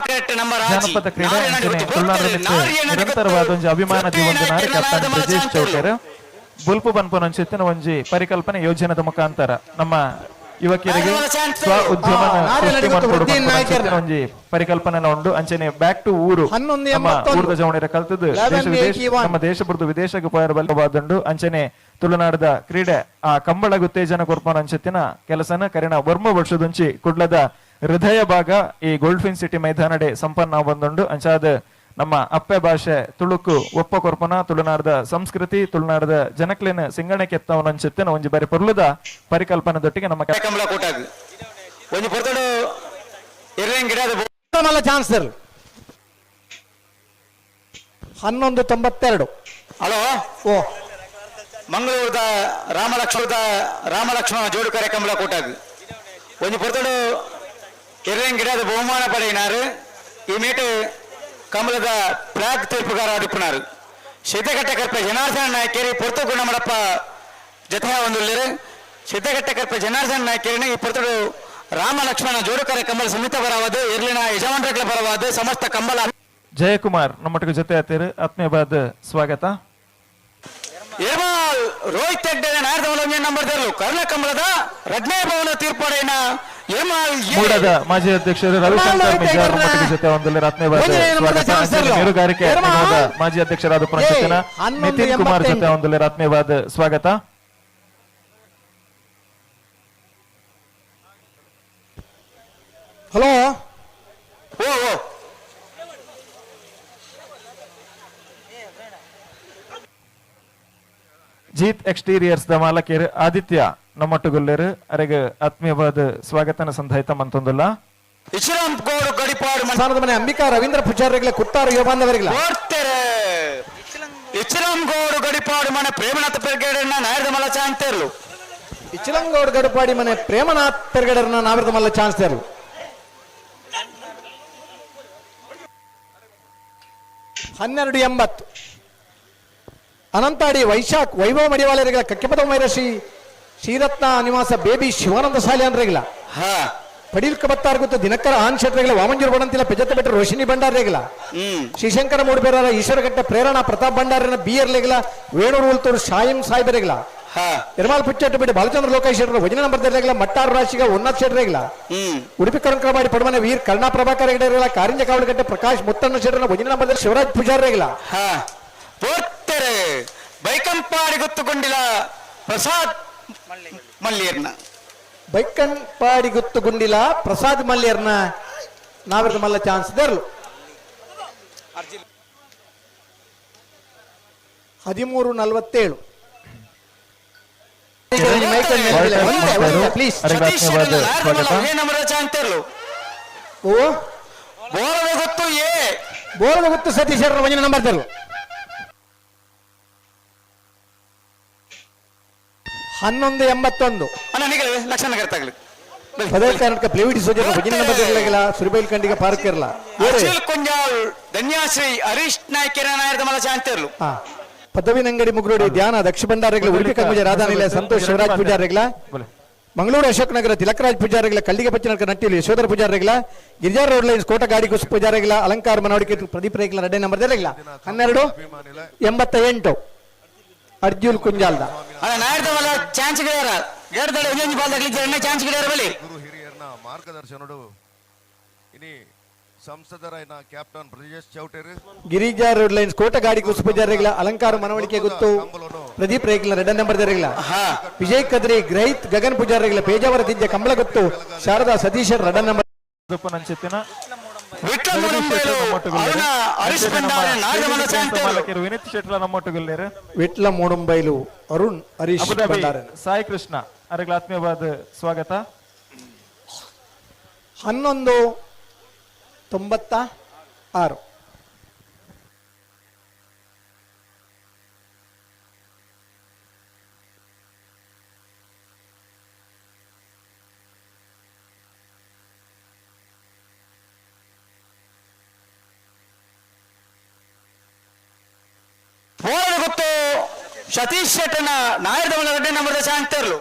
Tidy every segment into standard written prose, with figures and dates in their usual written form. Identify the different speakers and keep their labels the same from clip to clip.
Speaker 1: ಜಾನಪದ ಕ್ರೀಡೆ ನಿರಂತರವಾದ ಒಂಜಿ ಅಭಿಮಾನದಿ ಹೊಂದಿನಾರು ಕ್ಯಾಪ್ಟನ್ ಬ್ರಿಜೇಶ್ ಚೌಟರ್ ಬುಲ್ಪು ಬನ್ಪುನಂಚಿತ್ತಿನ ಒಂಜಿ ಪರಿಕಲ್ಪನೆ ಯೋಜನೆದ ಮುಖಾಂತರ ನಮ್ಮ ಯುವಕರಿಗೆ ಸ್ವ ಉದ್ಯಮ ಸೃಷ್ಟಿ ಮಾಡ್ಕೊಡು ಒಂಜಿ ಪರಿಕಲ್ಪನೆ ಉಂಡು ಅಂಚನೆ ಬ್ಯಾಕ್ ಟು ಊರು ನಮ್ಮ ಊರದ ಜವಣಿರ ಕಲ್ತದ್ದು ನಮ್ಮ ದೇಶ ಬಿಡ್ದು ವಿದೇಶಕ್ಕೆ ಪೋಯರಬಲ್ಲು ಅಂಚನೆ ತುಳುನಾಡದ ಕ್ರೀಡೆ ಆ ಕಂಬಳ ಉತ್ತೇಜನ ಕೊರ್ಪನ ಅಂಚತ್ತಿನ ಕೆಲಸನ ಕರಿಣ ವರ್ಮ ವರ್ಷದುಂಚಿ ಕುಡ್ಲದ ಹೃದಯ ಭಾಗ ಈ ಗೋಲ್ಡ್ಫಿನ್ ಸಿಟಿ ಮೈದಾನಡೆ ಸಂಪನ್ನ ಬಂದುಂಡು ಅಂಚಾದ ನಮ್ಮ ಅಪ್ಪೆ ಭಾಷೆ ತುಳುಕು ಒಪ್ಪ ಕೊರ್ಪನ ತುಳುನಾಡದ ಸಂಸ್ಕೃತಿ ತುಳುನಾಡದ ಜನಕ್ಲಿನ ಸಿಂಗಣೆ ಕೆತ್ತವನ ಅಂಚತ್ತಿನ ಒಂಜಿ ಬಾರಿ ಪೊರ್ಲುದ ಪರಿಕಲ್ಪನೆದೊಟ್ಟಿಗೆ ನಮ್ಮ
Speaker 2: ಕಂಬಳ ಕೂಟಾಗ ಒಂಜಿ ಪೊರ್ತಡು ಎರ್ರೆನ್ ಗಿಡದ
Speaker 3: ಚಾನ್ಸ್ 1192
Speaker 2: ಹಲೋ
Speaker 3: ಓ
Speaker 2: ಮಂಗಳೂರದ ರಾಮಲಕ್ಷ್ಮಣ ಜೋಡು ಕರೆ ಕಂಬಳ ಕೂಟಾಗ ಒಂಜಿ ಪೊರ್ತಡು ಎರ್ರೆನ್ ಗಿಡದ ಬಹುಮಾನ ಪಡೆಯಿನಾರು ಈ ಮೀಟು ಕಮಲದ ಫ್ಲಾಗ್ ತೀರ್ಪುಗಾರ ಅಡುಪಿನಾರು ಸಿದ್ದಗಟ್ಟೆ ಕರ್ಪೆ ಜನಾರ್ದನ ನಾಯಕೇರಿ ಪೊರ್ತು ಗುಣಮಡಪ್ಪ ಜೊತೆ ಹೊಂದಿಲ್ಲರು ಸಿದ್ದಗಟ್ಟೆ ಕರ್ಪೆ ಜನಾರ್ದನ ನಾಯಕೇರಿನ ಈ ಪೊರ್ತಡು ರಾಮ ಲಕ್ಷ್ಮಣ ಜೋಡುಕರೆ ಕಂಬಳ ಸಮಿತಿ ಪರವಾದ ಇರ್ಲಿನ ಯಜಮಾನರ ಪರವಾದ ಸಮಸ್ತ ಕಂಬಳ
Speaker 1: ಜಯಕುಮಾರ್ ನಮ್ಮೊಟ್ಟಿಗೆ ಜೊತೆ ಆತೀರು ಆತ್ಮೀಯವಾದ ಸ್ವಾಗತ
Speaker 2: ರೋಹಿತ್ ಹೆಗ್ಡೆ ನಾಯಕರ ನಂಬರ್ ಕರ್ಣ ಕಂಬಳದ ರಜ್ಞಾಯ ಭವನ ತೀರ್ಪಡೆಯ
Speaker 1: ಮೂಡದ ಮಾಜಿ ಅಧ್ಯಕ್ಷರು ರವಿಶಂಕರ್ ಮಿಜಾರ್ ನಮ್ಮೊಟ್ಟಿಗೆ ಜೊತೆ ಹೊಂದಿಲ್ಲರು ಆತ್ಮೀಯವಾದ ಸ್ವಾಗತ ಮೀನುಗಾರಿಕೆ ಮಾಜಿ ಅಧ್ಯಕ್ಷರಾದ ಪುನಶ್ಚೇತನ ನಿತಿನ್ ಕುಮಾರ್ ಜೊತೆ ಹೊಂದಿಲ್ಲರು ಆತ್ಮೀಯವಾದ ಸ್ವಾಗತ
Speaker 3: hello
Speaker 1: Jeet exteriors the ಮಾಲಕೇರು Aditya ನಮ್ಮೊಟ್ಟುಗೊಲ್ಲೇರು ಅರೆಗೆ ಆತ್ಮೀಯವಾದ ಸ್ವಾಗತನ ಸಂಧಾಯಿತ ಮಂತೊಂದುಲ್ಲ
Speaker 2: ಇಚ್ರಾಂಗೋಡು ಗಡಿಪಾಡು
Speaker 3: ಸಾನದ ಮನೆ ಅಂಬಿಕಾ ರವೀಂದ್ರ ಪೂಜಾರಿಗಳ ಕುತ್ತಾರು ಯುವಬಾಂಧವರಿಗಳ
Speaker 2: ಇಚ್ರಾಂಗೋಡು ಗಡಿಪಾಡು ಮನೆ ಪ್ರೇಮನಾಥ ಪೆರ್ಗೇಡನ್ನ ನಾಯರದ ಮಲ್ಲ ಚಾನ್ಸ್ ತೇರ್ಲು
Speaker 3: ಇಚ್ಲಂಗೋಡು ಗಡಿಪಾಡಿ ಮನೆ ಪ್ರೇಮನಾಥ್ ಪೆರ್ಗೇಡರ್ನ ನಾಯರದ ಮಲ್ಲ ಚಾನ್ಸ್ ತೇರ್ಲು 1280 ಅನಂತಾಡಿ ವೈಶಾಖ್ ವೈಭವ ಮಡಿವಾಳರಿಗಳ ಕಕ್ಕೆಪದ ಮೈರಶಿ ಶ್ರೀರತ್ನ ನಿವಾಸ ಬೇಬಿ ಶಿವಾನಂದ ಶಾಲೆ ಅನ್ರೇಗಿಲ್ಲ ಪಡೀಲ್ ಕಬತ್ತಾರ್ ಗೊತ್ತು ದಿನಕರ ಆನ್ ಶೆಟ್ರೇಗಿಲ್ಲ ವಾಮಂಜೂರು ಬಡಂತಿಲ್ಲ ಪೆಜತ್ತ ಬೆಟ್ಟ ರೋಶಿನಿ ಭಂಡಾರೇಗಿಲ್ಲ ಶ್ರೀಶಂಕರ ಮೂಡಿಬೇರಾರ ಈಶ್ವರಘಟ್ಟ ಪ್ರೇರಣಾ ಪ್ರತಾಪ್ ಭಂಡಾರಿನ ಬಿಯರ್ಲೇಗಿಲ್ಲ ವೇಣೂರು ಉಲ್ತೂರು ಶಾಯಿಂ ಸಾಯಿಬರೇಗಿಲ್ಲ ನಿರ್ಮಾಲ್ ಪುಚ್ಚಟ್ಟು ಬಿಟ್ಟು ಬಾಲಚಂದ್ರ ಲೋಕೇಶ್ ವಜನ ನಂಬರ್ ರೇಗಿಲ್ಲ ಮಟ್ಟಾರು ರಾಶಿಗ ಉನ್ನತ್ ಶೆಟ್ರೇಗಿಲ್ಲ ಉಡುಪಿ ಕರಂಕರಮಾಡಿ ಪಡಮನೆ ವೀರ್ ಕರ್ಣಾ ಪ್ರಭಾಕರ್ ಹೆಗಡೆಗಿಲ್ಲ ಕಾರಿಂಜ ಕಾವಲಗಟ್ಟೆ ಪ್ರಕಾಶ್ ಮುತ್ತಣ್ಣ ಶೆಟ್ರನ ವಜನ ನಂಬರ್ ಶಿವರಾಜ್ ಪೂಜಾರೇಗಿಲ್ಲ
Speaker 2: ಬೈಕಂಪಾಡಿ ಗೊತ್ತುಗೊಂಡಿಲ್ಲ ಪ್ರಸಾದ್ ಮಲ್ಯರ್ನ
Speaker 3: ಬೈಕಂಪಾಡಿ ಗೊತ್ತುಗೊಂಡಿಲ್ಲ ಪ್ರಸಾದ್ ಮಲ್ಯರ್ನ ನಾವಿರದ ಮಲ್ಲ ಚಾನ್ಸ್ ದೇರ್ಲು 1347 ಪ್ಲೀಸ್ ಬೋರದ ಗೊತ್ತು ಸತೀಶ್ ವಜನ ನಂಬರ್ ತರು 1181
Speaker 2: ಲಕ್ಷಣ
Speaker 3: ಪದವಿ ಕರ್ನಾಟಕ ಪ್ಲೇವಿಟಿ ಸೋಜನ ವಜನ ನಂಬರ್ ತರಲಾಗಿಲ್ಲ ಸುರಿಬೈಲ್ ಕಂಡಿಗ ಪಾರ್ಕ್ ಇರಲ್ಲ
Speaker 2: ಕೊಂಜಾಲ್ ಧನ್ಯಾಶ್ರೀ ಹರೀಶ್ ನಾಯ್ಕರ ನಾಯರದ ಮಲ ಚಾಂತರ್ಲು
Speaker 3: ಪದವಿ ನಂಗಡಿ ಮುಗುರೋಡಿ ಧ್ಯಾನ ದಕ್ಷ ಭಂಡಾರಗಳ ಉಡುಪಿ ಕಂಗುಜ ರಾಧಾನಿಲಯ ಸಂತೋಷ್ ಶಿವರಾಜ್ ಪೂಜಾರಿಗಳ ಮಂಗಳೂರು ಅಶೋಕ್ ನಗರ ತಿಲಕರಾಜ್ ಪೂಜಾರಿಗಳ ಕಳ್ಳಿಗೆ ಪಚ್ಚಿನ ನಟ್ಟಿಯಲ್ಲಿ ಯಶೋಧರ ಪೂಜಾರಿಗಳ ಗಿರಿಜಾ ರೋಡ್ ಲೈನ್ಸ್ ಕೋಟ ಗಾಡಿ ಕುಸ್ ಪೂಜಾರಿಗಳ ಅಲಂಕಾರ ಮನವಡಿಕೆ ಪ್ರದೀಪ್ ರೇಖಲ ರೆಡ್ಡೆ ನಂಬರ್ ದೇರಗಿಲ್ಲ 1288 ಅರ್ಜುನ್ ಕುಂಜಾಲ್ದ
Speaker 2: ಚಾನ್ಸ್
Speaker 4: ಮಾರ್ಗದರ್ಶನಡು ಇನಿ ಸಂಸದರಾಯನ ಕ್ಯಾಪ್ಟನ್ ಬ್ರಿಜೇಶ್ ಚೌಟರ್
Speaker 3: ಗಿರಿಜಾ ರೋಡ್ ಲೈನ್ಸ್ ಕೋಟ ಗಾಡಿ ಕುಸ್ ಪೂಜಾರಿಗಳ ಅಲಂಕಾರ ಮನವಡಿಕೆ ಗೊತ್ತು ಪ್ರದೀಪ್ ರೇಖಲ ರೆಡ್ಡೆ ನಂಬರ್ ದೇರಗಿಲ್ಲ ವಿಜಯ್ ಕದ್ರಿ ಗ್ರಹಿತ್ ಗಗನ್ ಪೂಜಾರಿಗಳ ಪೇಜಾವರ ದಿಜ್ಜ ಕಂಬಳ ಗೊತ್ತು ಶಾರದಾ ಸತೀಶರ್ ರೆಡ್ಡೆ ನಂಬರ್
Speaker 1: ವಿನಿತ್ ಶೆಟ್ಲ ನಮ್ಮೊಟ್ಟುಗೊಲ್ಲೇರು
Speaker 3: ವಿಟ್ಲ ಮೂಡುಂಬೈಲು ಅರುಣ್ ಹರೀಶ್
Speaker 1: ಸಾಯಿ ಕೃಷ್ಣ ಅರೆಗಳ ಆತ್ಮೀಯವಾದ ಸ್ವಾಗತ
Speaker 3: 1196
Speaker 2: ಗೊತ್ತು ಸತೀಶ್ ಶೆಟ್ಟನ ನಾಯರದ ರೆಡ್ಡಿ ನಂಬರ್ ಚಾಂತರ್ಲು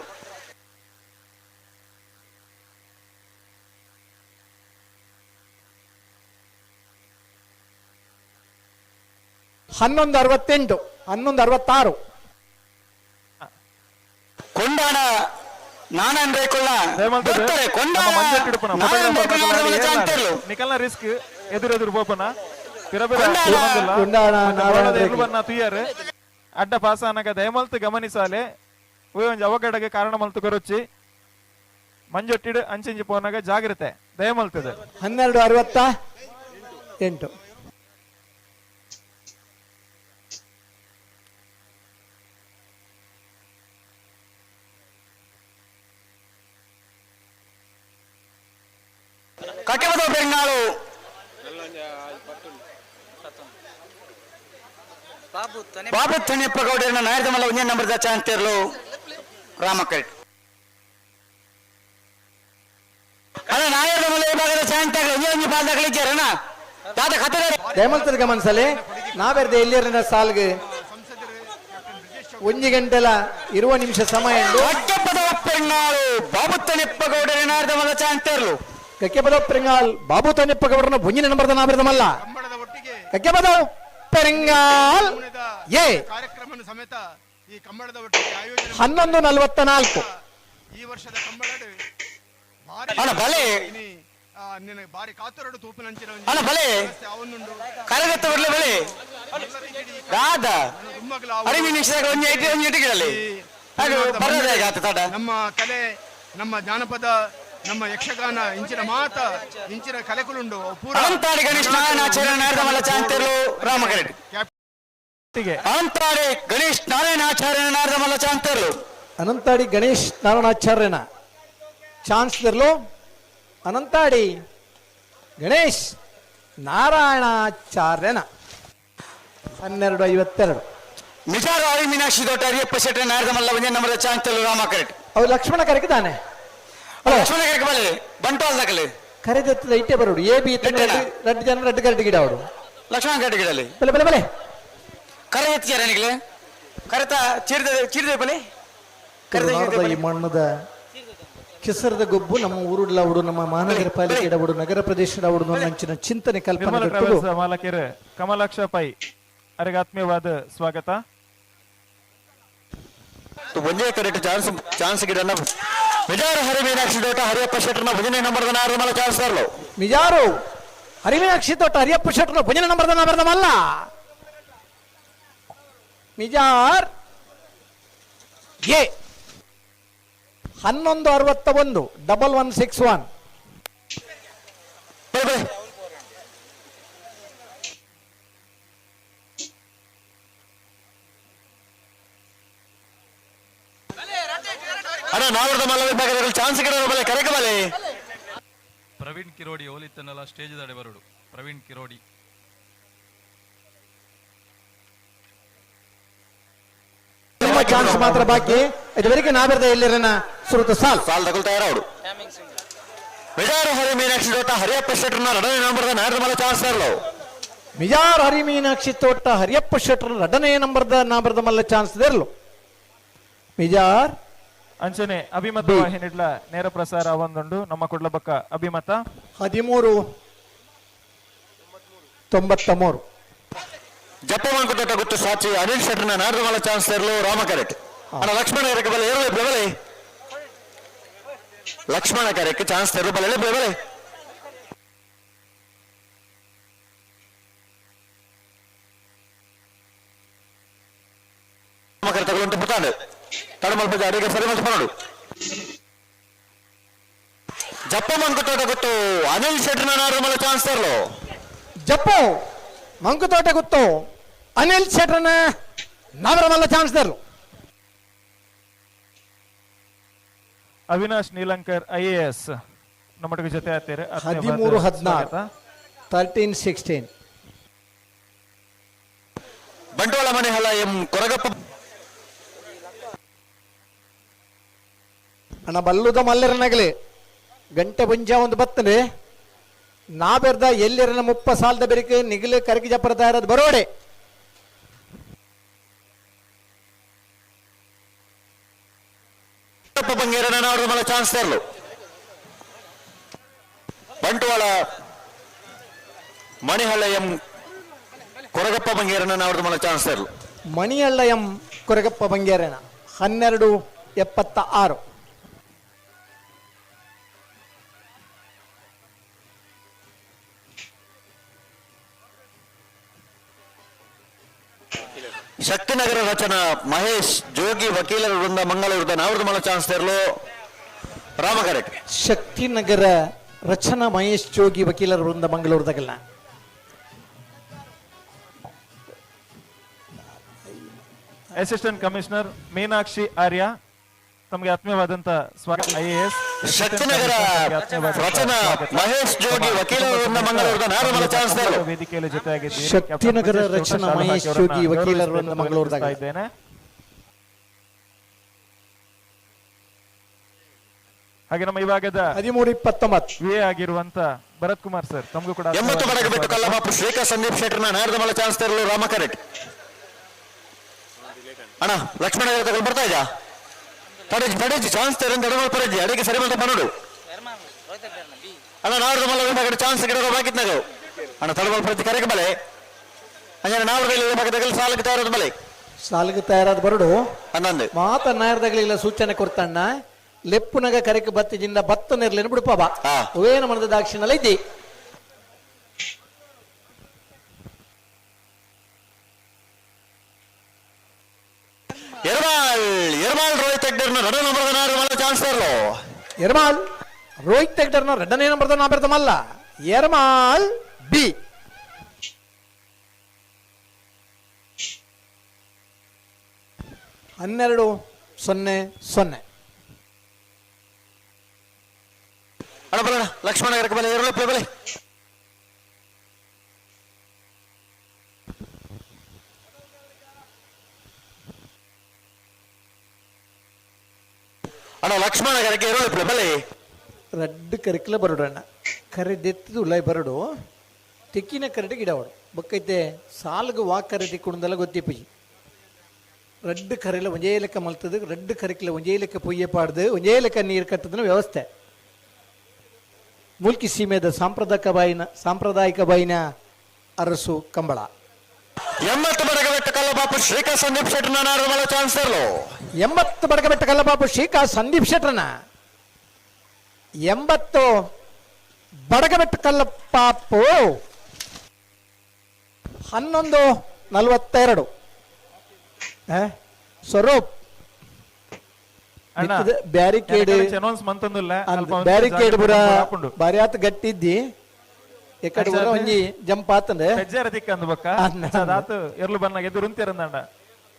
Speaker 3: 11:68, 11:66.
Speaker 2: ಕೊಂಡಾಣ ನಾನನ್ ರೇಕೊಳ್ಳ
Speaker 1: ನಮ್ಮ ಮಂಜು ಕಿಡುಪನ ನಿಕಲ್ನ ರಿಸ್ಕ್ ಎದುರೆದುರು పోపన ఎదురుబన్న తీయరు అడ్డ పాస అనగా దయమల్తు గమనిసాలే ಒಂಜಿ ಅವಘಡಗೆ ಕಾರಣ ಮಲ್ತು ಕೊರೊಚ್ಚಿ ಮಂಜೊಟ್ಟಿಡು ಅಂಚಿಂಜಿ ಪೋನಾಗ ಜಾಗ್ರತೆ ದಯಮಲ್ತದೆ
Speaker 3: 12:68.
Speaker 2: ಕಟ್ಟೆಬದ ಬೆಂಗಾಳು ಬಾಬು ತಣಿಯಪ್ಪ ಗೌಡರನ್ನ ನಾಯದ ಮಲ್ಲ ಒಂದೇ ನಂಬರ್ದ ಚಾಂತಿರ್ಲು ರಾಮಕಟ್ ಅಲ್ಲ ನಾಯದ ಮಲ್ಲ ಈ ಭಾಗದ ಚಾಂತಿಯಾಗ ಒಂದೇ ಪಾಲ್ದಾಗಲಿದ್ದಾರಣ ದಾದ ಕಥೆ
Speaker 3: దయమల్తది గమనించాలి నా ಬೆರ್ದೆ ಎಲ್ಲಿರನ ಸಾಲ್ಗೆ 1 ಗಂಟೆಲ 20 ನಿಮಿಷ ಸಮಯ
Speaker 2: ಕಟ್ಟೆಬದ ಬೆಂಗಾಳು ಬಾಬು ತಣಿಯಪ್ಪ ಗೌಡರ ನಾಯದ ಮಲ್ಲ ಚಾಂತಿರ್ಲು
Speaker 3: ಕಕ್ಕೆಪದ ಪೆರಿಂಗಾಲ್ ಬಾಬು ತಣ್ಣಪ್ಪ ಗೌಡರನ್ನ ಒಂಜಿನ ನಂಬರ್ದ ನಾಬೆರ್ದಮಲ್ಲ ಕಕ್ಕೆಪದ ಪೆರಿಂಗಾಲ್ ಎ
Speaker 5: ಕಾರ್ಯಕ್ರಮ ಸಮೇತ ಈ ಕಂಬಳದ ಒಟ್ಟಿಗೆ ಆಯೋಜನೆ
Speaker 3: 11:44.
Speaker 5: ಈ ವರ್ಷದ ಕಂಬಳಡು
Speaker 2: ಅಲ್ಲ ಬಲೆ
Speaker 5: ನಿನ್ನ ಬಾರಿ ಕಾತರಡು ತೂಪಿನಂಚಿನ
Speaker 2: ಅಲ್ಲ ಬಲೆ
Speaker 5: ಅವನುಂಡು
Speaker 2: ಕರಗತ್ತ ಬರಲಿ ಬಲೆ ದಾದ ಅರಿವಿ ನಿಮಿಷದಾಗ ಒಂಜಿ ಐಟಿ ಒಂಜಿ ಇಟಿಗಳಲ್ಲಿ ಅದು ಬರದೇ ಆತ ತಡ
Speaker 5: ನಮ್ಮ ಕಲೆ ನಮ್ಮ ಜಾನಪದ ನಮ್ಮ ಯಕ್ಷಗಾನ ಇಂಚಿನ ಮಾತ ಇಂಚಿನ ಕಲೆಗಳುಂಡು ಪೂರ
Speaker 2: ಅಂತಾಡಿ ಗಣೇಶ್ ನಾರಾಯಣಾಚಾರ್ಯ ನಾರದಮಲ್ಲ ಚಾಂತಿರ್ಲು ರಾಮಕರೆಡ್ಡಿ ಅಂತಾಡಿ ಗಣೇಶ್ ನಾರಾಯಣಾಚಾರ್ಯ ನಾರದಮಲ್ಲ ಚಾಂತಿರ್ಲು
Speaker 3: ಅನಂತಾಡಿ ಗಣೇಶ್ ನಾರಾಯಣಾಚಾರ್ಯನ ಚಾನ್ಸ್ಲರ್ಲು ಅನಂತಾಡಿ ಗಣೇಶ್ ನಾರಾಯಣಾಚಾರ್ಯನ 12:52.
Speaker 2: ನಿಜಾರು ಅರಿ ಮೀನಾಕ್ಷಿ ದೊಡ್ಡ ಅರಿಯಪ್ಪ ಶೆಟ್ಟಿ ನಾರದಮಲ್ಲ ಒಂದೇ ನಂಬರ್ದ ಚಾಂತಿರ್ಲು ರಾಮಕರೆಡ್ಡಿ
Speaker 3: ಅವು ಲಕ್ಷ್ಮಣ ಕರೆಕಿದ್ದಾನೆ
Speaker 2: ಲಕ್ಷ್ಮಣ ಕರೆಗೆ ಬಲೆ ಬಂಟವಾಲ್ದಾಗಲಿ
Speaker 3: ಕರೆದೆತ್ತದ ಇಟ್ಟೆ ಬರೋಡು ಎ ಬಿ ರೆಡ್ ಜನ ರೆಡ್ ಕರೆಕ್ಟ್ ಗಿಡ ಅವಡು
Speaker 2: ಲಕ್ಷ್ಮಣ ಕರೆಗೆ ಗಿಡಲಿ
Speaker 3: ಬಲೆ ಬಲೆ ಬಲೆ
Speaker 2: ಕರೆ ಎತ್ತಿಯಾರ ನಿಗಲೆ ಕರೆತ ಚಿರ್ದೆ ಬಲೆ
Speaker 3: ಈ ಮಣ್ಣದ ಕೆಸರದ ಗೊಬ್ಬು ನಮ್ಮ ಊರುಡ್ಲ ಅವಡು ನಮ್ಮ ಮಹಾನಗರ ಪಾಲಿಕೆ ಅವಡು ನಗರ ಪ್ರದೇಶದ ಅವಡು ನಂಚಿನ ಚಿಂತನೆ ಕಲ್ಪನೆ
Speaker 1: ಮಾಲಕರು ಕಮಲಾಕ್ಷ ಪೈ ಅವರಿಗೆ ಆತ್ಮೀಯವಾದ ಸ್ವಾಗತ.
Speaker 2: ಒಂದೇ ಕರೆಕ್ಟ್ ಚಾನ್ಸ್ ಗಿಡನ ಮಿಜಾರು ಹರಿ ಮೀನಾಕ್ಷಿ ತೋಟ ಹರಿಯಪ್ಪ ಶೆಟ್ಟರ್ನ ಭಜನೆ ನಂಬರ್ದ ನಾರದಮಲ್ಲ ಚಾನ್ಸ್ ತರಲು
Speaker 3: ಮಿಜಾರು ಹರಿಮೀನಾಕ್ಷಿ ತೋಟ ಹರಿಯಪ್ಪ ಶೆಟ್ಟರ್ನ ಭಜನೆ ನಂಬರ್ದ ನಾರದಮಲ್ಲ ಮಿಜಾರ್ ಎ 11:61 1161.
Speaker 2: ಅಣ್ಣ ನಾವರ್ದ ಮಲ್ಲ ವಿಭಾಗದಲ್ಲಿ ಚಾನ್ಸ್ ಗಿಡ ಬಲೆ ಕರೆಗೆ ಬಲೆ
Speaker 6: ಪ್ರವೀಣ್ ಕಿರೋಡಿ ಹೋಲಿತ್ತನ್ನೆಲ್ಲ ಸ್ಟೇಜ್ ದಾಡೆ ಬರೋಡು ಪ್ರವೀಣ್ ಕಿರೋಡಿ
Speaker 3: ಚಾನ್ಸ್ ಮಾತ್ರ ಬಾಕಿ ಇದುವರೆಗೆ ನಾವೆರ್ದ ಎಲ್ಲಿರನ ಸುರುತ ಸಾಲ್
Speaker 2: ತಗೊಳ್ತಾ ಇರೋಡು ಮಿಜಾರು ಹರಿ ಮೀನಾಕ್ಷಿ ತೋಟ ಹರಿಯಪ್ಪ ಶೆಟ್ಟರ್ನ ರಡನೇ ನಂಬರ್ದ ನಾರದಮಲ್ಲ ಚಾನ್ಸ್ ತರಲು
Speaker 3: ಮಿಜಾರ್ ಹರಿ ಮೀನಾಕ್ಷಿ ತೋಟ ಹರಿಯಪ್ಪ ಶೆಟ್ಟರ್ ರಡನೇ ನಂಬರ್ದ ನಾಬರ್ದಮಲ್ಲ ಚಾನ್ಸ್ ತೆರಲು ಮಿಜಾರ್
Speaker 1: ಅಂಚನೆ ಅಭಿಮತ ವಾಹಿನಿಡ್ಲ ನೇರ ಪ್ರಸಾರ ಒಂದುಂಡು ನಮ್ಮ ಕುಡ್ಲಬಕ್ಕ ಅಭಿಮತ
Speaker 3: 13:93.
Speaker 2: ಜಪ್ಪಮಂಕು ತೋಟ ಗೊತ್ತು ಸಾಚಿ ಅನಿಲ್ ಶೆಟ್ಟರ್ನ ನಾರದಮಲ್ಲ ಚಾನ್ಸ್ ತರಲು ರಾಮಕರೆಟ್ ಅಣ್ಣ ಲಕ್ಷ್ಮಣ ಕರೆಕ್ಕೆ ಬಲೆ ಏರು ಬಲೆ ಲಕ್ಷ್ಮಣ ಕರೆಕ್ಕೆ ಚಾನ್ಸ್ ತರಲು ಬಲೆ ಬಲೆ ರಾಮಕರೆ ತಗೊಳ್ಳುಂಟು ಪುತಾಂಡು ತಡಮಲ್ಪ ಅಡಿಗೆ ಸರಿ ಮಲ್ತು ಪನೋಡು ಜಪ್ಪಮಂಕು ತೋಟ ಗೊತ್ತು ಅನಿಲ್ ಶೆಟ್ಟರ್ನ ನಾರದಮಲ್ಲ ಚಾನ್ಸ್ ತರಲು
Speaker 3: ಜಪ್ಪು ಮಂಕು ತೋಟ ಗೊತ್ತು ಅನಿಲ್ ಶೆಟ್ಟರ್ನ ನಾರದಮಲ್ಲ ಚಾನ್ಸ್ ತೆರಲು
Speaker 1: ಅವಿನಾಶ್ ನೀಲಂಕರ್ IAS ನಮ್ಮೊಟ್ಟಿಗೆ ಜೊತೆ ಆಗ್ತಾರೆ
Speaker 3: 13:16 13:16.
Speaker 2: ಬಂಟ್ವಾಳ ಮನೆ ಹಲ ಎಂ ಕೊರಗಪ್ಪ
Speaker 3: ಅಣ್ಣ ಬಲ್ಲುದ ಮಲ್ಲರನಗಲಿ ಗಂಟೆ ಮುಂಜ ಒಂದು ಬತ್ತನೆ ನಾ ಬೆರ್ದ ಎಲ್ಲಿರನ 30 ಸಾಲದ ಬೆರಿಕೆ ನಿಗಲು ಕರಗಿ ಜಪ್ಪರದ ಇರೋದು ಬರೋಡೆ
Speaker 2: ಬಂಗೇರನ ನಾರದಮಲ್ಲ ಚಾನ್ಸ್ ತರಲು ಬಂಟ್ವಾಳ ಮಣಿಹಳ್ಳ ಎಂ ಕೊರಗಪ್ಪ ಬಂಗೇರನ ಅವ್ರದ್ದು ಮಲ ಚಾನ್ಸ್ ಇರಲು.
Speaker 3: ಮಣಿಯಳ್ಳ ಎಂ ಕೊರಗಪ್ಪ ಬಂಗೇರಣ 1276.
Speaker 2: ಶಕ್ತಿನಗರ ರಚನಾ ಮಹೇಶ್ ಜೋಗಿ ವಕೀಲರ ವೃಂದ ಮಂಗಳೂರದ ಅವ್ರದ್ದು ಮಲ ಚಾನ್ಸ್ ಇರಲು. ರಾಮಕರೆಟ್
Speaker 3: ಶಕ್ತಿನಗರ ರಚನಾ ಮಹೇಶ್ ಜೋಗಿ ವಕೀಲರ ವೃಂದ ಮಂಗಳೂರದಾಗಲ್ಲ.
Speaker 1: ಅಸಿಸ್ಟೆಂಟ್ ಕಮಿಷನರ್ ಮೀನಾಕ್ಷಿ ಆರ್ಯ ತಮಗೆ ಆತ್ಮೀಯವಾದಂತ ಸ್ವಾಗತ. IAS
Speaker 2: ಶಕ್ತಿನಗರ ರಚನಾ ಮಹೇಶ್ ಜೋಗಿ ವಕೀಲರ ವೃಂದ ಮಂಗಳೂರದ ಅವ್ರದ್ದು ಮಲ ಚಾನ್ಸ್ ಇರಲು.
Speaker 1: ವೇದಿಕೆಯಲ್ಲಿ ಜೊತೆಯಾಗಿದ್ದೀರಿ.
Speaker 3: ಶಕ್ತಿನಗರ ರಚನಾ ಮಹೇಶ್ ಜೋಗಿ ವಕೀಲರ ವೃಂದ ಮಂಗಳೂರದಾಗ
Speaker 1: ಇದ್ದೇನೆ. ಹಾಗೆ ನಮ್ಮ ಇವಾಗದ
Speaker 3: 1329
Speaker 1: VA ಆಗಿರುವಂತ ಭರತ್ ಕುಮಾರ್ ಸರ್ ತಮಗೂ ಕೂಡ
Speaker 2: 80 ಬಡಗ ಬಿಟ್ಟು ಕಲ್ಲಬಾಪು ಶ್ರೀಕಾ ಸಂದೀಪ್ ಶೆಟ್ಟರ್ನ ನಾರದ ಮಲ ಚಾನ್ಸ್ ಇರಲು. ರಾಮಕರೆಟ್ ಅಣ್ಣ ಲಕ್ಷ್ಮಣ ತಗೊಂಡು ಬರ್ತಾ ಇದ್ದ ತಡೆಜಿ ಚಾನ್ಸ್ ತರಂತ ಎಡಮಲ್ ಪರಜಿ ಅಡಿಗೆ ಸರಿ ಬಂತ ಪನ್ನಡು ಅಣ್ಣ ನಾರದ ಮಲ್ಲ ಚಾನ್ಸ್ ಗಿಡ ಬಾಕಿತ್ನಾಗ ಅಣ್ಣ ತಡಮಲ್ ಪರಜಿ ಕರೆಗೆ ಬಲೆ ಹಂಗಾರೆ ನಾಲ್ಕು ಸಾಲಕ್ಕೆ ತಯಾರಾದ ಬಲೆ
Speaker 3: ಸಾಲಿಗೆ ತಯಾರಾದ ಬರಡು
Speaker 2: ಹನ್ನೊಂದು
Speaker 3: ಮಾತನಾಡ್ದಾಗಲಿಲ್ಲ ಸೂಚನೆ ಕೊಡ್ತಣ್ಣ. ಲೆಪ್ಪುನಗ ಕರೆಗೆ ಬತ್ತಿಜಿಂದ ಬತ್ತ ನಿರ್ಲೇನು ಬಿಡುಪ ಬಾ
Speaker 2: ಹಾ.
Speaker 3: ಅವೇನ ಮನದ ದಾಕ್ಷಿಣಲ್ಲ ಇದ್ದಿ.
Speaker 2: ಎರ್ಮಾಲ್ ರೋಹಿತ್ ಹೆಗ್ಡರ್ನ ರಡ ನಂಬರ್ ಮಲ್ಲ ಚಾನ್ಸ್ ಇರಲು.
Speaker 3: ಎರ್ಮಾಲ್ ರೋಹಿತ್ ಹೆಗ್ಡರ್ನ ರೆಡ್ಡನೇ ನಂಬರ್ದ ನಾ ಬರ್ದಮಲ್ಲ ಎರ್ಮಾಲ್ ಬಿ. ಹನ್ನೆರಡು 0-0.
Speaker 2: ಅಣ್ಣ ಬರೋಣ ಲಕ್ಷ್ಮಣ ಕರೆಗೆ ಬಲೆ ಎರಳು ಬಲೆ ಅಣ್ಣ ಲಕ್ಷ್ಮಣ ಕರೆಗೆ ಎರಳು ಬಲೆ
Speaker 3: ರಡ್ಡ್ ಕರಿಕಲ ಬರಡಣ್ಣ ಕರೆದೆತ್ತಿದು ಉಳ್ಳಾಯ್ ಬರಡು ತೆಕ್ಕಿನ ಕರೆಗೆ ಗಿಡವಾಡು ಬಕ್ಕೈತೆ ಸಾಲ್ಗ ವಾಕ್ ಕರೆ ತಿಕ್ಕೊಂಡಲ್ಲ ಗೊತ್ತಿಪ್ಪಿ ರಡ್ಡ್ ಕರೆಲ್ಲ ಒಂಜೇ ಲೆಕ್ಕ ಮಲ್ತದ ರಡ್ಡ್ ಕರಿಕಲ ಒಂಜೇ ಲೆಕ್ಕ ಪೊಯ್ಯೆ ಪಾಡ್ದು ಒಂಜೇ ಲೆಕ್ಕ ನೀರು ಕಟ್ಟದನ ವ್ಯವಸ್ಥೆ. ಮುಲ್ಕಿ ಸೀಮೆದ ಸಾಂಪ್ರದಾಯಿಕ ಬಾಯಿನ ಅರಸು ಕಂಬಳ.
Speaker 2: 80 ಬಡಗ ಬಿಟ್ಟು ಕಲ್ಲಬಾಪು ಶ್ರೀಕಾ ಸಂದೀಪ್ ಶೆಟ್ಟರ್ನ ನಾರದ ಮಲ ಚಾನ್ಸ್ ಇರಲು.
Speaker 3: 80 ಬಡಗಬೆಟ್ಟ ಕಲ್ಲಬಾಪು ಶ್ರೀಕಾ ಸಂದೀಪ್ ಶೆಟ್ಟರ್ನ 80 ಬಡಗಬೆಟ್ಟ ಕಲ್ಲಪಾಪು 11:42. ಸ್ವರೂಪ್ ಬ್ಯಾರಿಕೇಡ್ ಬ್ಯಾರಿಕೇಡ್ ಬುರ ಬಾರಿ ಆತ ಗಟ್ಟಿದ್ದಿ ಎಕಡೆ ಬುರ ಒಂಜಿ ಜಂಪ್ ಆತಂದೆ
Speaker 1: ಹೆಜ್ಜೆರ ದಿಕ್ಕ ಅಂದ್ಬಕ್ಕ ಅದಾತು ಎರ್ಲು ಬನ್ನಾಗ ಎದ್ದು ರುಂತಿರಂದಂಡ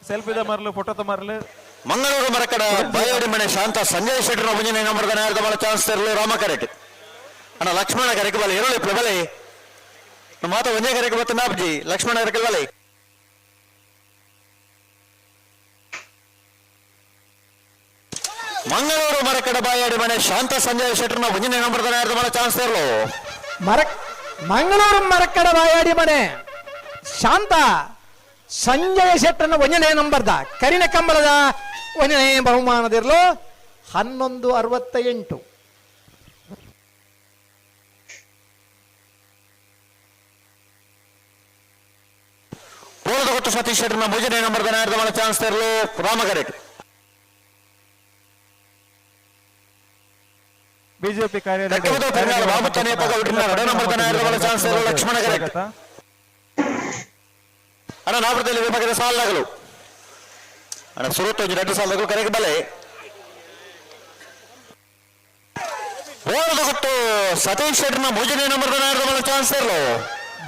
Speaker 1: ಸೆಲ್ಫಿದ ಮರ್ಲು ಫೋಟೋದ ಮರ್ಲು.
Speaker 2: ಮಂಗಳೂರು ಮರಕಡ ಬಾಯೋಡಿ ಮನೆ ಶಾಂತ ಸಂಜಯ್ ಶೆಟ್ಟರ್ನ ಮುಂಜಾನೆ ನಂಬರ್ದ ನಾರದ ಮಲ ಚಾನ್ಸ್ ಇರಲು. ರಾಮಕರೆಟ್ ಅಣ್ಣ ಲಕ್ಷ್ಮಣ ಕರೆಗೆ ಬಲೆ ಎರಳು ಬಲೆ ಮಾತ ಒಂದೇ ಕರೆಗೆ ಬತ್ತ ನಾಪ್ಜಿ ಲಕ್ಷ್ಮಣ ಕರೆಗೆ ಬಲೆ ಮಂಗಳೂರು ಮರಕಡ ಬಾಯಾಡಿ ಮನೆ ಶಾಂತ ಸಂಜಯ್ ಶೆಟ್ಟರ್ನ ಮುಂಜಾನೆ ನಂಬರ್ದ ನಾರದ ಮಲ ಚಾನ್ಸ್ ಇರಲು.
Speaker 3: ಮಂಗಳೂರು ಮರಕ್ಕಡ ಬಾಯಾಡಿ ಮನೆ ಶಾಂತ ಸಂಜಯ ಶೆಟ್ಟರ್ನ ಒಂಜನೇ ನಂಬರ್ದ ಕರಿನ ಕಂಬಳದ ಒಂಜನೇ ಬಹುಮಾನದಿರಲು 11:68.
Speaker 2: ಪೂರ್ಣದ ಗೊತ್ತು ಸತೀಶ್ ಶೆಟ್ಟರ್ನ ಮುಂಜಾನೆ ನಂಬರ್ದ ನಾರದ ಮಲ ಚಾನ್ಸ್ ಇರಲು. ರಾಮಕರೆಟ್
Speaker 1: ಬಿಜೆಪಿ
Speaker 2: ಲಕ್ಷ್ಮಣ ಕರೆಕ್ಟ್ ಅಣ್ಣ ನಾಪುರದಲ್ಲಿ ವಿಭಾಗದ ಸಾಲಗಳು ಅಣ್ಣ ಸುರುತ್ತೊಂದು 2 ಸಾಲಗಳು ಕರೆಗೆ ಬಲೆ ಬೋಳದ ಗೊತ್ತು ಸತೀಶ್ ಶೆಟ್ಟರ್ನ ಮೂಜನೇ ನಂಬರ್ದ ನಾರದ ಚಾನ್ಸ್ ಇರಲು.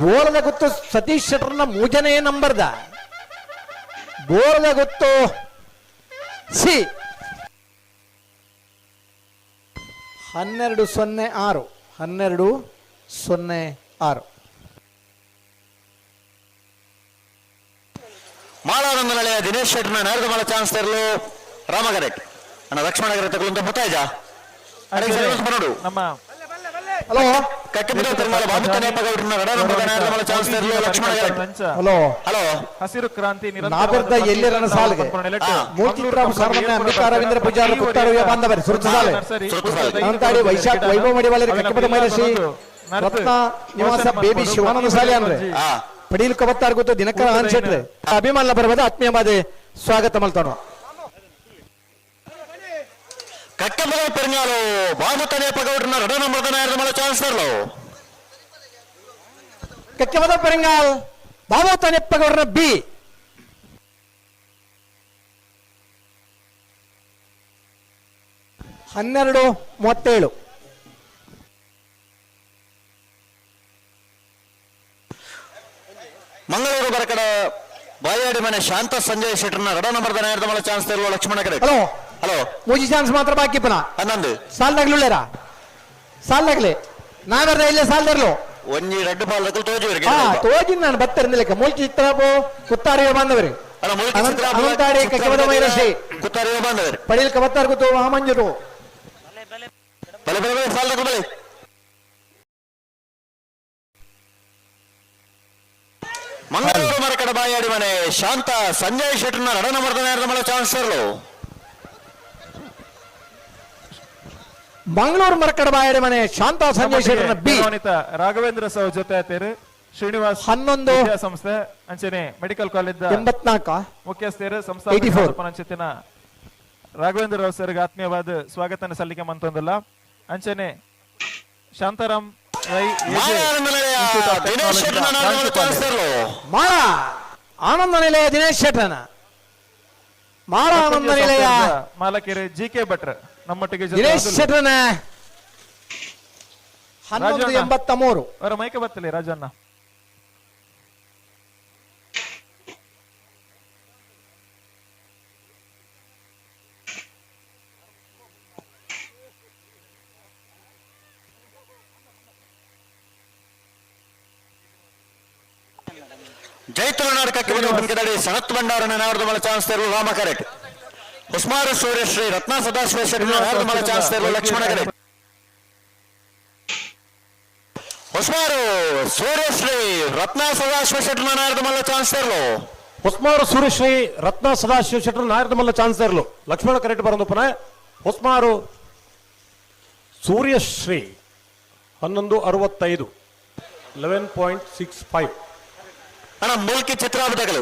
Speaker 3: ಬೋಳದ ಗೊತ್ತು ಸತೀಶ್ ಶೆಟ್ಟರ್ನ ಮೂಜನೇ ನಂಬರ್ದ ಬೋಳದ ಗೊತ್ತು ಸಿ 12:06. 12:06.
Speaker 2: ಮಾಲಾನಂದ ನಳೆಯ ದಿನೇಶ್ ಶೆಟ್ಟರ್ನ ನಾರದ ಮಲ ಚಾನ್ಸ್ ಇರಲು. ರಾಮಕರೆಟ್ ಅಣ್ಣ ಲಕ್ಷ್ಮಣ ಕರೆ ತಗೊಳ್ಳುವಂತ ಮುತ್ತಾಯ್ಜ ನೋಡು
Speaker 1: ನಮ್ಮ
Speaker 3: ಹಲೋ ಹಲೋ
Speaker 2: ಹಲೋ
Speaker 1: ಹಸಿರು ಕ್ರಾಂತಿ
Speaker 3: ನಾವೆರ್ದ ಎಲ್ಲಿರನ ಸಾಲ್ಗೆ ಮೂರ್ತಿರಾಮ್ ಸರ್ವಣ್ಣ ಅಂಬಿಕಾ ರವೀಂದ್ರ ಪೂಜಾರಿ ಪುತ್ತಾರವ್ಯ ಬಾಂಧವರೇ ಸುರತ ಸಾಲೆ ಅಂತಾಡಿ ವೈಶಾಖ ವೈಭವ ಮಡಿವಾಳರ ಕಕ್ಕಪದ ಮೈರಸಿ ರತ್ನ ನಿವಾಸ ಬೇಬಿ ಶಿವಾನಂದ ಸಾಲೆ ಅಂದ್ರೆ ಪಡೀಲ್ ಕಬತ್ತಾರ್ ಗೊತ್ತು ದಿನಕರ ಆನ್ ಶೆಟ್ರೆ ಅಭಿಮಾನ ಬರಬಹುದು ಆತ್ಮೀಯವಾದ ಸ್ವಾಗತ ಮಲ್ತಾನು
Speaker 2: ಕಟ್ಟೆಮಲ ಪೆರಿಂಗಾಲು ಬಾಬುತನೆ ಪಗೌಡ್ರನ ರಡ ನಂಬರ್ದ ನಾಯರದ ಮಲ ಚಾನ್ಸರ್ಲು
Speaker 3: ಕಕ್ಕೆಮದ ಪೆರಿಂಗಾಲ್ ಬಾಬು ತನೆಪ್ಪಗೌಡರ ಬಿ ಹನ್ನೆರಡು 37
Speaker 2: ಮಂಗಳೂರು ಬರಕಡ ಬಾಯಾಡಿ ಮನೆ ಶಾಂತ ಸಂಜಯ್ ಶೆಟ್ಟರ್ನ ರಡ ನಂಬರ್ದ ನಾಯರದ ಮಲ ಚಾನ್ಸ್ ತರುವ ಲಕ್ಷ್ಮಣ ಕಡೆ
Speaker 3: ಹಲೋ
Speaker 2: ಹಲೋ
Speaker 3: ಮೂಜಿ ಚಾನ್ಸ್ ಮಾತ್ರ ಬಾಕಿ ಪುನಃ
Speaker 2: 11
Speaker 3: ಸಾಲ್ದಾಗ್ಲುಳ್ಳೇರ ಸಾಲ್ದಾಗ್ಲಿ ನಾಗರ ಇಲ್ಲೇ ಸಾಲ್ದಾರ್ಲು
Speaker 2: ಒಂಜಿ ರೆಡ್ ಬಾಲ್ ರಕಲ್ ತೋಜಿ
Speaker 3: ಹಾ ತೋಜಿನ್ ನಾನು ಬತ್ತರಿನಿಲ್ಲಕ ಮೂಲ್ಕಿ ಚಿತ್ರಪು ಕುತ್ತಾರಿಯ ಬಂದವರು ಅನಂತಾಡಿ ಕಕ್ಕೆಮದ ಮೈರಸಿ
Speaker 2: ಕುತ್ತಾರಿಯ ಬಂದವರು
Speaker 3: ಪಡೀಲ್ ಕಬತ್ತಾರ್ ಗೊತ್ತು ವಾಮಂಜರು
Speaker 2: ಬಲೆ ಬಲೆ ಬಲೆ ಸಾಲ್ ಬಲೆ ಮಂಗಳೂರು ಮರಕಡ ಬಾಯಾಡಿ ಮನೆ ಶಾಂತ ಸಂಜಯ್ ಶೆಟ್ಟರ್ನ ರಡ ನಂಬರ್ದ ನಾಯರದ ಮಲ ಚಾನ್ಸರ್ಲು
Speaker 3: ಮಂಗಳೂರು ಮರಕಡ ಬಾಯಡಿ ಮನೆ ಶಾಂತ ಸಂಜಯ್ ಶೆಟ್ಟರ್ನ ಬಿ
Speaker 1: ರಾಘವೇಂದ್ರ ಸಾವ್ ಜೊತೆ ಆತೇರು ಶ್ರೀನಿವಾಸ್
Speaker 3: 11
Speaker 1: ಸಂಸ್ಥೆ ಅಂಚನೆ ಮೆಡಿಕಲ್ ಕಾಲೇಜ್
Speaker 3: 84
Speaker 1: ಮುಖ್ಯಸ್ಥರು
Speaker 3: 84.
Speaker 1: ಸಂಸ್ಥಾಪಕ ಅಂಚೆತಿನ ರಾಘವೇಂದ್ರ ರಾವ್ ಸರ್ಗೆ ಆತ್ಮೀಯವಾದ ಸ್ವಾಗತ ಸಲ್ಲಿಕೆ ಮಂತೊಂದಲ್ಲ ಅಂಚನೆ ಶಾಂತಾರಾಮ್ ರೈ
Speaker 3: ಮಾಳ ಆನಂದ ನಿಲಯ ದಿನೇಶ್ ಶೆಟ್ಟನ ಮಾಳ ಆನಂದ ನಿಲಯ
Speaker 1: ಮಾಲಕೆರೆ ಜಿಕೆ ಭಟ್ರ ನಮ್ಮೊಟ್ಟಿಗೆ
Speaker 3: ದಿನೇಶ್ ಶೆಟ್ಟನ 1183
Speaker 1: ಅವರ ಮೈಕೆ ಬತ್ತಲಿ ರಾಜಣ್ಣ
Speaker 2: ಜೈತುಲನಾಡು ಕಕ್ಕೆಮದ ಸನತ್ ಭಂಡಾರನ ನಾಯರದ ಮಲ ಚಾನ್ಸ್ ತರುವ ರಾಮ ಕರೆಟ್ ಉಸ್ಮಾರು ಸೂರ್ಯಶ್ರೀ ರತ್ನ ಸದಾಶಿವ ಶೆಟ್ಟರ್ನ ನಾಯರದ ಮಲ ಚಾನ್ಸ್ ತರುವ ಲಕ್ಷ್ಮಣ ಕರೆಟ್ ಉಸ್ಮಾರು ಸೂರ್ಯಶ್ರೀ ರತ್ನ ಸದಾಶಿವ ಶೆಟ್ಟರ್ನ ನಾಯರದ ಮಲ ಚಾನ್ಸ್ ತರಲು
Speaker 7: ಹೊಸ್ಮಾರು ಸೂರ್ಯಶ್ರೀ ರತ್ನ ಸದಾಶಿವ ಶೆಟ್ಟರ್ ನಾಯರದ ಮಲ್ಲ ಚಾನ್ಸ್ ಇರಲು ಲಕ್ಷ್ಮಣ ಕರೆಕ್ಟ್ ಬರೋದು ಪುನಃ ಹೊಸ್ಮಾರು ಸೂರ್ಯಶ್ರೀ 1165 11.65
Speaker 2: ಅಣ್ಣ ಮೂಲ್ಕಿ ಚಿತ್ರಾಪಟಗಳು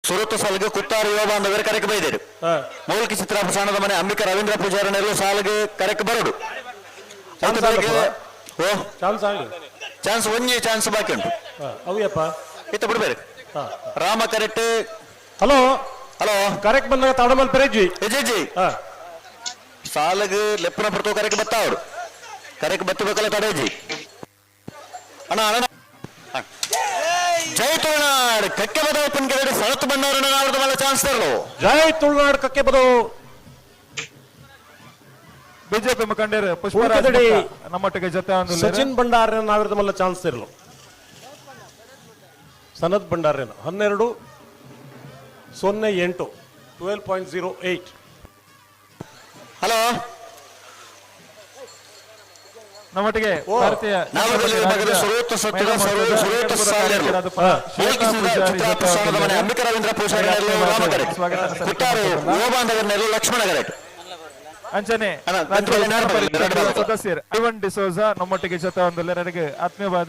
Speaker 2: ಸುರತ ಸಾಲಿಗೆ ಕುತ್ತಾರು ಯುವ ಬಾಂಧವರು ಕರೆಕ್ ಬೈದರು ಮೂಲ್ಕಿ ಚಿತ್ರಾಪಸಾಣದ ಮನೆ ಅಂಬಿಕಾ ರವೀಂದ್ರ ಪೂಜಾರನೆಲ್ಲೂ ಸಾಲಿಗೆ ಕರೆಕ್ ಬರೋಡು ಓ
Speaker 7: ಚಾನ್ಸ್ ಆಗಲಿ
Speaker 2: ಚಾನ್ಸ್ ಒಂಜಿ ಚಾನ್ಸ್ ಬಾಕಿ ಉಂಟು
Speaker 7: ಅವ್ಯಪ್ಪ
Speaker 2: ಇತ್ತ ಬಿಡ್ಬೇಕು Rama correct
Speaker 7: hello
Speaker 2: hello
Speaker 7: correct ಬಂದಾಗ ತಾಡಮಲ್ ಪೆರೇಜಿ
Speaker 2: ವಿಜಯಜಿ ಸಾಲಿಗೆ ಲೆಪ್ಪನ ಪಡ್ತೋ ಕರೆಕ್ ಬತ್ತ ಅವರು ಕರೆಕ್ ಬತ್ತಬೇಕಲ್ಲ ತಡೇಜಿ ಅಣ್ಣ ಅಣ್ಣ ಜೈ ತುಳುನಾಡ್ ಕಕ್ಕೆ ಬದ ಓಪನ್ ಕೆರೆ ಸರತ್ ಭಂಡಾರನ ನಾವರದ ಮೇಲೆ ಚಾನ್ಸ್ ತರಲು
Speaker 7: ಜೈ ತುಳುನಾಡ್ ಕಕ್ಕೆ ಬದು
Speaker 1: ಬಿಜೆಪಿ ಮುಖಂಡರು ಪುಷ್ಪರಾಜ್ ನಮ್ಮೊಟ್ಟಿಗೆ ಜೊತೆ ಒಂದು
Speaker 7: ಸಚಿನ್ ಭಂಡಾರನ ನಾವಿರದ ಮಲ್ಲ ಚಾನ್ಸ್ ಇರಲು ಸನತ್ ಭಂಡಾರನ 1208 12.08
Speaker 2: ಹಲೋ
Speaker 1: ನಮ್ಮೊಟ್ಟಿಗೆ ಭಾರತೀಯ
Speaker 2: ಅಂಬಿಕಾ ರವೀಂದ್ರ ಪೂಜಾರಿ ಲಕ್ಷ್ಮಣ ಕರೆಕ್ಟ್
Speaker 1: ಅಂಚನೆ ಸದಸ್ಯರು ಐವನ್ ಡಿಸೋಜಾ ನಮ್ಮೊಟ್ಟಿಗೆ ಜೊತೆ ಒಂದು ಆತ್ಮೀಯವಾದ